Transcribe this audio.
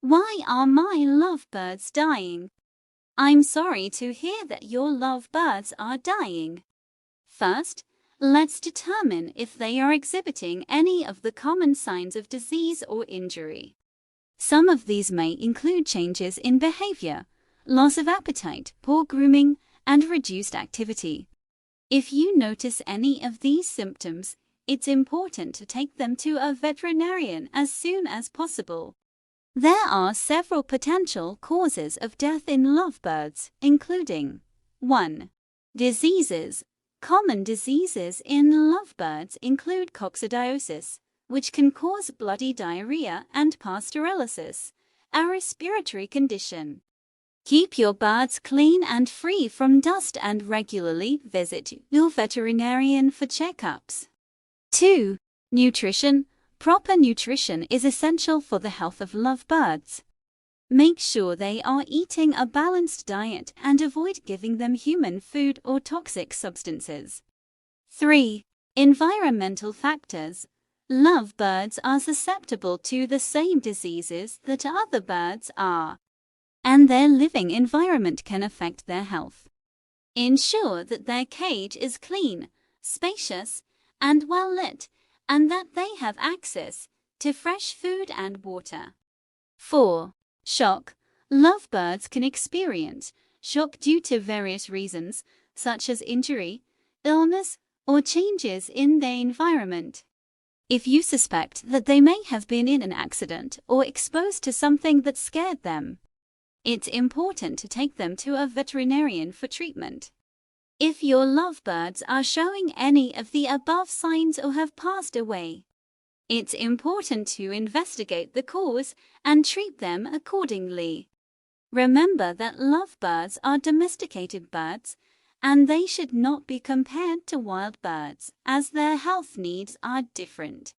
Why are my lovebirds dying? I'm sorry to hear that your lovebirds are dying. First, let's determine if they are exhibiting any of the common signs of disease or injury. Some of these may include changes in behavior, loss of appetite, poor grooming, and reduced activity. If you notice any of these symptoms, it's important to take them to a veterinarian as soon as possible. There are several potential causes of death in lovebirds, including 1. Diseases. Common diseases in lovebirds include coccidiosis, which can cause bloody diarrhea, and pasteurellosis, a respiratory condition. Keep your birds clean and free from dust and regularly visit your veterinarian for checkups. 2. Nutrition. Proper nutrition is essential for the health of lovebirds. Make sure they are eating a balanced diet and avoid giving them human food or toxic substances. 3. Environmental factors. Lovebirds are susceptible to the same diseases that other birds are, and their living environment can affect their health. Ensure that their cage is clean, spacious, and well lit, and that they have access to fresh food and water. 4. Shock. Lovebirds can experience shock due to various reasons, such as injury, illness, or changes in their environment. If you suspect that they may have been in an accident or exposed to something that scared them, it's important to take them to a veterinarian for treatment. If your lovebirds are showing any of the above signs or have passed away, it's important to investigate the cause and treat them accordingly. Remember that lovebirds are domesticated birds, and they should not be compared to wild birds, as their health needs are different.